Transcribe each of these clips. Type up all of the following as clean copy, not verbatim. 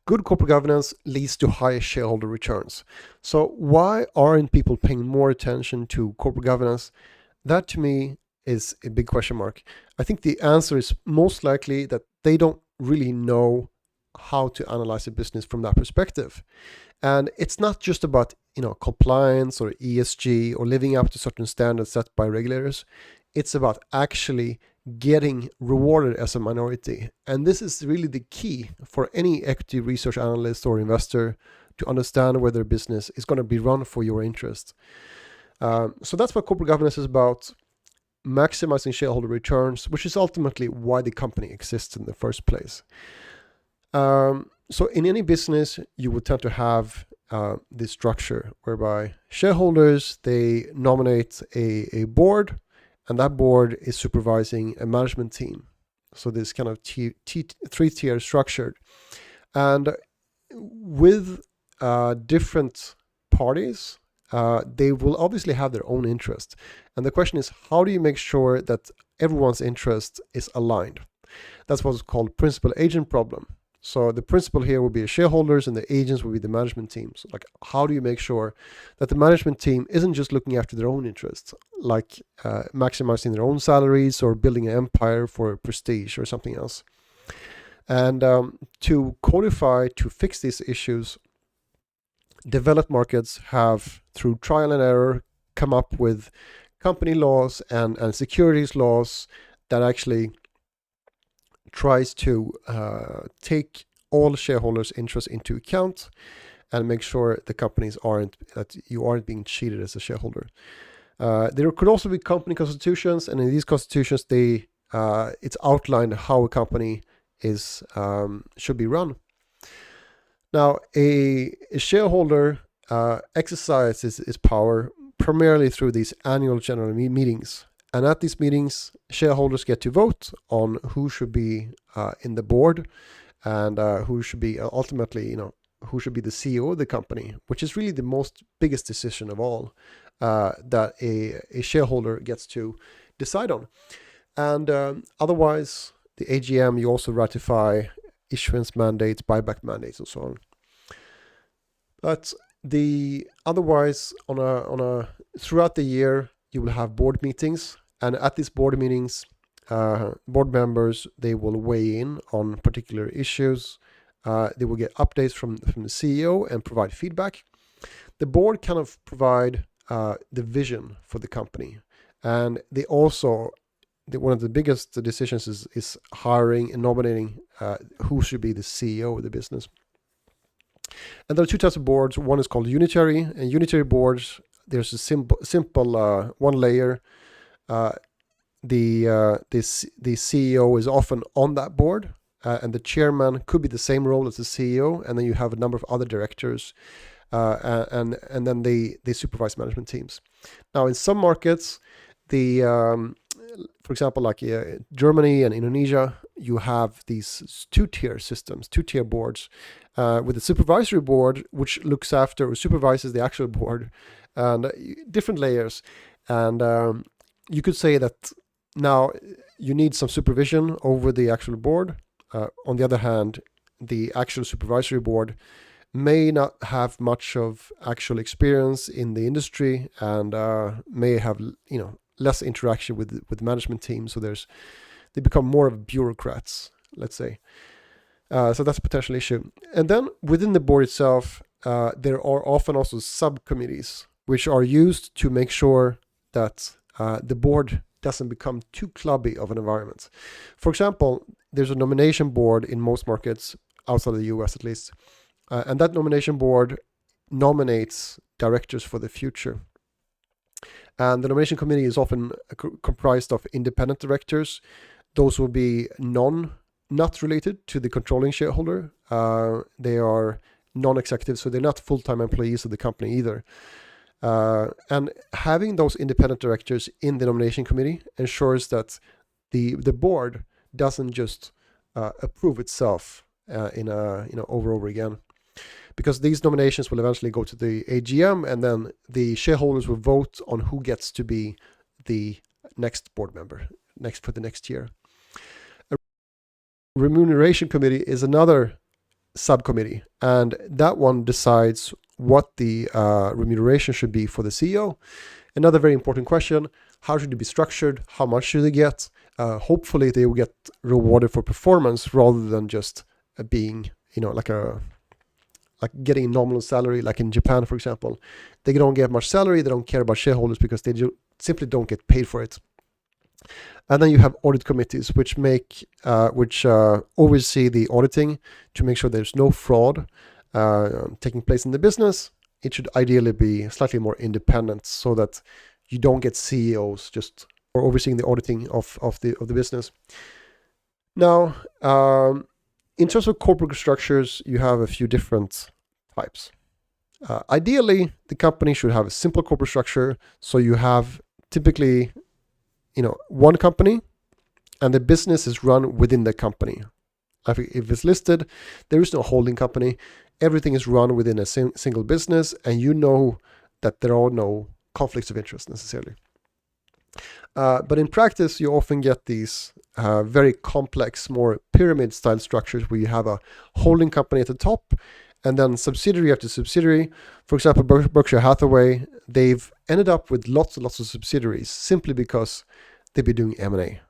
Good corporate governance leads to higher shareholder returns. So why aren't people paying more attention to corporate governance? That to me is a big question mark. I think the answer is most likely that they don't really know how to analyze a business from that perspective. And it's not just about, compliance or ESG or living up to certain standards set by regulators. It's about actually getting rewarded as a minority. And this is really the key for any equity research analyst or investor to understand whether a business is going to be run for your interest. So that's what corporate governance is about: maximizing shareholder returns, which is ultimately why the company exists in the first place. So in any business, you would tend to have this structure whereby shareholders, they nominate a board, and that board is supervising a management team. So this kind of three-tier structure. And with different parties, they will obviously have their own interest. And the question is, how do you make sure that everyone's interest is aligned? That's what's called principal-agent problem. So the principal here will be the shareholders and the agents will be the management teams. Like, how do you make sure that the management team isn't just looking after their own interests, like maximizing their own salaries or building an empire for prestige or something else? And to codify, to fix these issues, developed markets have, through trial and error, come up with company laws and securities laws that actually tries to take all shareholders' interests into account and make sure the companies that you aren't being cheated as a shareholder. There could also be company constitutions, and in these constitutions, it's outlined how a company should be run. Now, a shareholder exercises its power primarily through these annual general meetings. And at these meetings, shareholders get to vote on who should be in the board and who should be ultimately, who should be the CEO of the company, which is really the biggest decision of all that a shareholder gets to decide on. And otherwise, the AGM, you also ratify issuance mandates, buyback mandates, and so on. But otherwise, throughout the year, you will have board meetings. And at these board meetings, board members, they will weigh in on particular issues. They will get updates from the CEO and provide feedback. The board kind of provide the vision for the company. And they also, one of the biggest decisions is hiring and nominating who should be the CEO of the business. And there are two types of boards. One is called unitary. And unitary boards, there's a simple one layer. The CEO is often on that board, and the chairman could be the same role as the CEO, and then you have a number of other directors, and then they supervise management teams. Now, in some markets, for example, like Germany and Indonesia, you have these two-tier systems, two-tier boards, with the supervisory board, which looks after or supervises the actual board, and different layers. And you could say that now you need some supervision over the actual board. On the other hand, the actual supervisory board may not have much of actual experience in the industry and may have less interaction with management teams. So they become more of bureaucrats, let's say. So that's a potential issue. And then within the board itself, there are often also subcommittees which are used to make sure that the board doesn't become too clubby of an environment. For example, there's a nomination board in most markets, outside of the US at least, and that nomination board nominates directors for the future. And the nomination committee is often comprised of independent directors. Those will be not related to the controlling shareholder. They are non-executive, so they're not full-time employees of the company either. And having those independent directors in the nomination committee ensures that the board doesn't just approve itself over and over again, because these nominations will eventually go to the AGM, and then the shareholders will vote on who gets to be the next board member for the next year. A remuneration committee is another subcommittee, and that one decides what the remuneration should be for the CEO. Another very important question: how should it be structured? How much should they get? Hopefully, they will get rewarded for performance rather than just being, like getting a nominal salary, like in Japan, for example. They don't get much salary. They don't care about shareholders because they simply don't get paid for it. And then you have audit committees, which oversee the auditing to make sure there's no fraud taking place in the business. It should ideally be slightly more independent so that you don't get CEOs just or overseeing the auditing of the business. Now, in terms of corporate structures, you have a few different types. Ideally, the company should have a simple corporate structure, so you have typically, one company, and the business is run within the company. If it's listed, there is no holding company. Everything is run within a single business, and you know that there are no conflicts of interest necessarily. But in practice, you often get these very complex, more pyramid-style structures where you have a holding company at the top, and then subsidiary after subsidiary. For example, Berkshire Hathaway, they've ended up with lots and lots of subsidiaries simply because they've been doing M&A.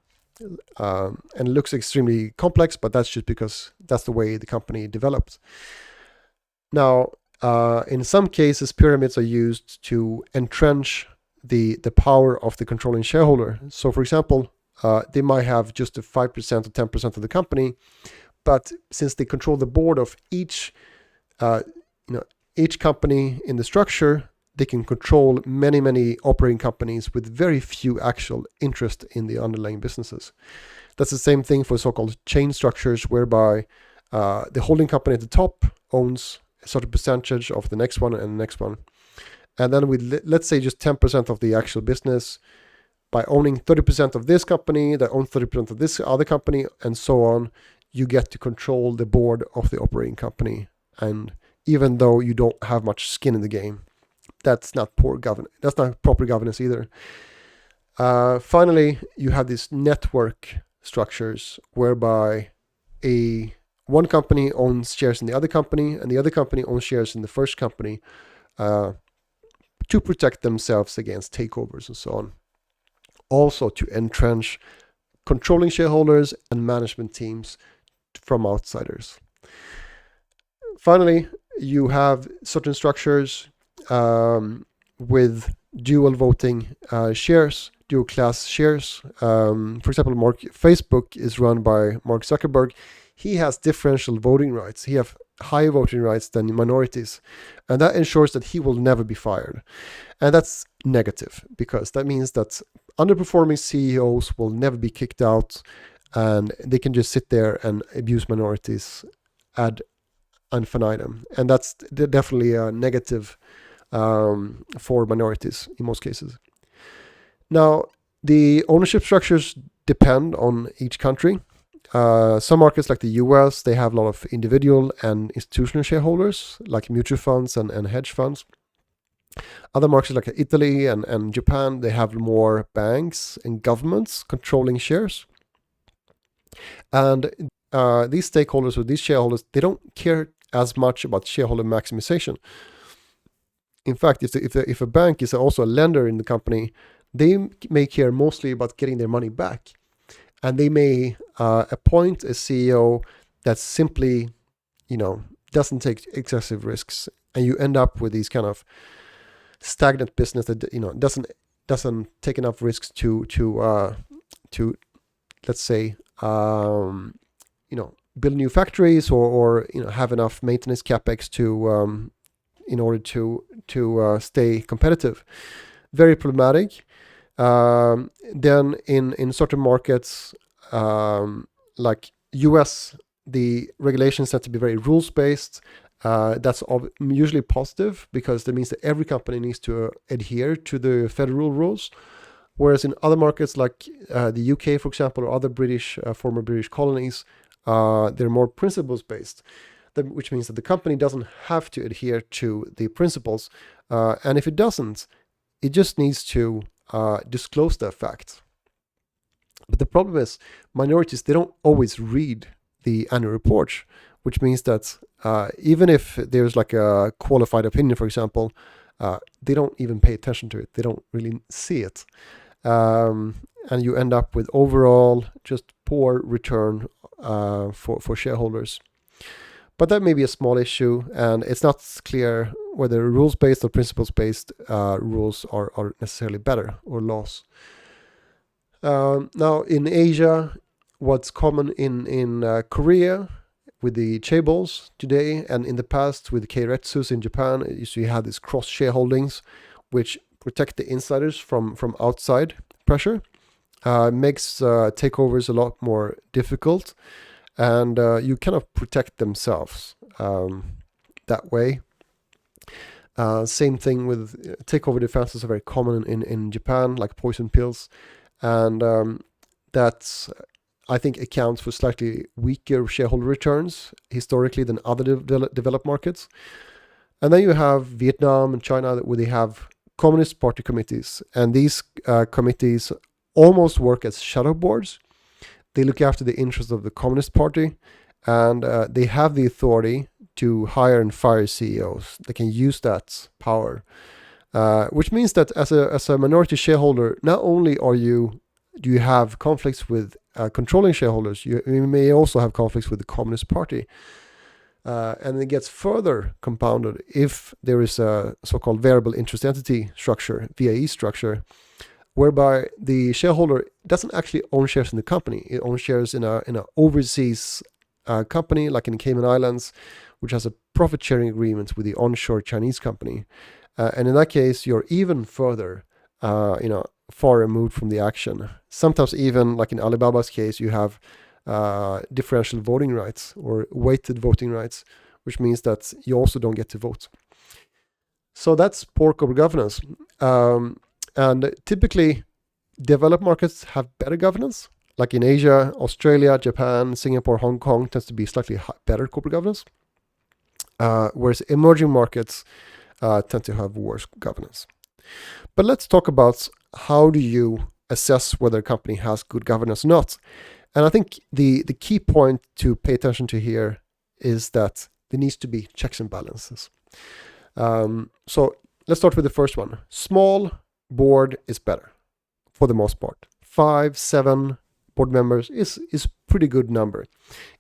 And it looks extremely complex, but that's just because that's the way the company developed. Now, in some cases, pyramids are used to entrench the power of the controlling shareholder. So, for example, they might have just a 5% or 10% of the company, but since they control the board of each company in the structure, they can control many operating companies with very few actual interest in the underlying businesses. That's the same thing for so-called chain structures, whereby the holding company at the top owns a certain percentage of the next one and the next one. And then with, let's say, just 10% of the actual business, by owning 30% of this company, that owns 30% of this other company, and so on, you get to control the board of the operating company. And even though you don't have much skin in the game, that's not poor governance. That's not proper governance either. Finally, you have these network structures whereby one company owns shares in the other company, and the other company owns shares in the first company to protect themselves against takeovers and so on. Also to entrench controlling shareholders and management teams from outsiders. Finally, you have certain structures with dual voting shares, dual class shares. For example, Facebook is run by Mark Zuckerberg. He has differential voting rights. He has higher voting rights than minorities. And that ensures that he will never be fired. And that's negative because that means that underperforming CEOs will never be kicked out and they can just sit there and abuse minorities ad infinitum. And that's definitely a negative for minorities in most cases. Now, the ownership structures depend on each country. Some markets like the US, they have a lot of individual and institutional shareholders like mutual funds and hedge funds. Other markets like Italy and Japan, they have more banks and governments controlling shares. And these stakeholders or these shareholders, they don't care as much about shareholder maximization. In fact, if a bank is also a lender in the company, they may care mostly about getting their money back. And they may appoint a CEO that simply, doesn't take excessive risks. And you end up with these kind of stagnant business that, doesn't take enough risks to let's say, build new factories or have enough maintenance capex to in order to stay competitive. Very problematic. Then in certain markets like US, the regulations tend to be very rules based. That's usually positive because that means that every company needs to adhere to the federal rules. Whereas in other markets like the UK, for example, or other former British colonies, they're more principles based, which means that the company doesn't have to adhere to the principles. And if it doesn't, it just needs to disclose that fact. But the problem is minorities, they don't always read the annual report, which means that even if there's like a qualified opinion, for example, they don't even pay attention to it. They don't really see it. And you end up with overall just poor return for shareholders. But that may be a small issue, and it's not clear whether rules-based or principles-based rules are necessarily better or laws. Now, in Asia, what's common in Korea with the chaebols today, and in the past with keiretsus in Japan, you have these cross shareholdings, which protect the insiders from outside pressure. Makes takeovers a lot more difficult, and you kind of protect themselves that way. Same thing with takeover defenses are very common in Japan, like poison pills, and that's, I think, accounts for slightly weaker shareholder returns historically than other developed markets. And then you have Vietnam and China, where they have Communist Party committees, and these committees almost work as shadow boards. They look after the interests of the Communist Party, and they have the authority to hire and fire CEOs. They can use that power, which means that as a minority shareholder, not only do you have conflicts with controlling shareholders, you may also have conflicts with the Communist Party. And it gets further compounded if there is a so-called variable interest entity structure, VIE structure, whereby the shareholder doesn't actually own shares in the company. It owns shares in a overseas company, like in the Cayman Islands, which has a profit-sharing agreement with the onshore Chinese company. And in that case, you're even further, far removed from the action. Sometimes even, like in Alibaba's case, you have differential voting rights or weighted voting rights, which means that you also don't get to vote. So that's poor corporate governance. And typically, developed markets have better governance. Like in Asia, Australia, Japan, Singapore, Hong Kong tends to be slightly better corporate governance, whereas emerging markets tend to have worse governance. But let's talk about how do you assess whether a company has good governance or not. And I think the key point to pay attention to here is that there needs to be checks and balances. So let's start with the first one. Small board is better for the most part. 5, 7 board members is pretty good number.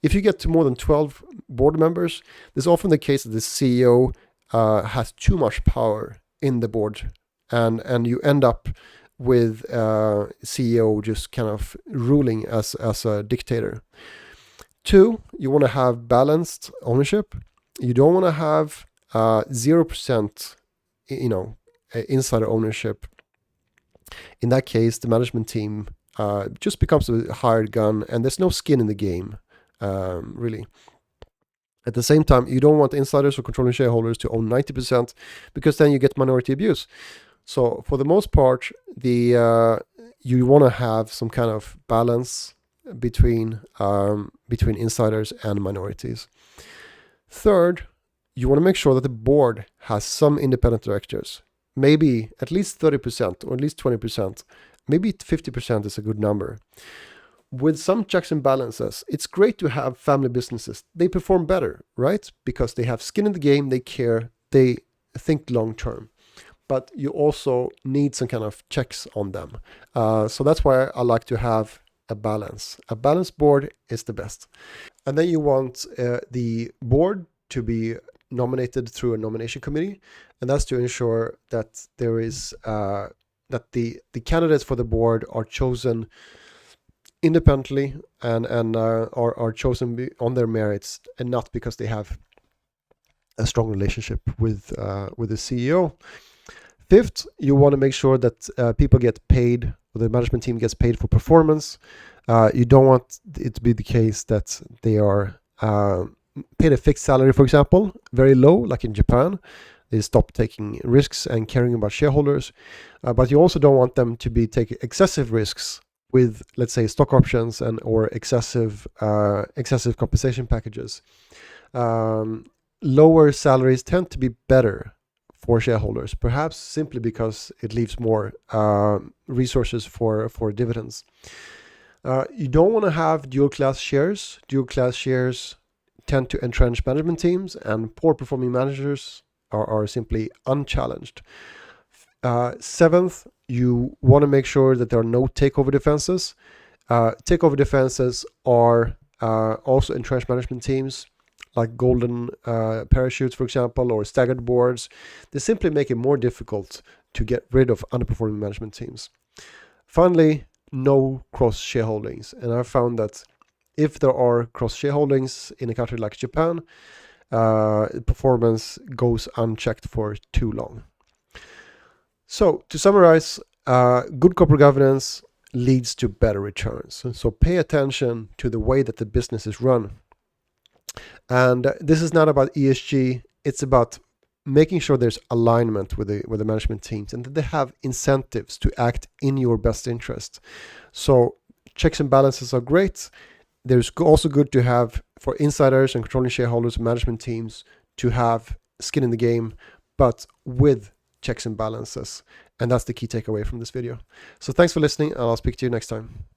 If you get to more than 12 board members, there's often the case that the CEO has too much power in the board, and you end up with CEO just kind of ruling as a dictator. 2, you want to have balanced ownership. You don't want to have 0%, insider ownership. In that case, the management team just becomes a hired gun, and there's no skin in the game, really. At the same time, you don't want insiders or controlling shareholders to own 90%, because then you get minority abuse. So for the most part, you want to have some kind of balance between insiders and minorities. 3rd, you want to make sure that the board has some independent directors. Maybe at least 30% or at least 20%. Maybe 50% is a good number. With some checks and balances, it's great to have family businesses. They perform better, right? Because they have skin in the game, they care, they think long term. But you also need some kind of checks on them. So that's why I like to have a balance. A balanced board is the best. And then you want the board to be nominated through a nomination committee, and that's to ensure that there is that the candidates for the board are chosen independently and are chosen on their merits, and not because they have a strong relationship with the CEO. 5th, you want to make sure that people get paid, or the management team gets paid for performance. You don't want it to be the case that they are paid a fixed salary, for example, very low, like in Japan. They stop taking risks and caring about shareholders. But you also don't want them to be taking excessive risks with, let's say, stock options or excessive compensation packages. Lower salaries tend to be better for shareholders, perhaps simply because it leaves more resources for dividends. You don't want to have dual class shares. Dual class shares tend to entrench management teams, and poor performing managers are simply unchallenged. Seventh, you want to make sure that there are no takeover defenses. Takeover defenses are also entrenched management teams, like golden parachutes, for example, or staggered boards. They simply make it more difficult to get rid of underperforming management teams. Finally, no cross shareholdings. And I've found that if there are cross shareholdings in a country like Japan, performance goes unchecked for too long. So to summarize, good corporate governance leads to better returns. So pay attention to the way that the business is run. And this is not about ESG, it's about making sure there's alignment with the management teams and that they have incentives to act in your best interest. So checks and balances are great. There's also good to have for insiders and controlling shareholders and management teams to have skin in the game, but with checks and balances. And that's the key takeaway from this video. So thanks for listening, and I'll speak to you next time.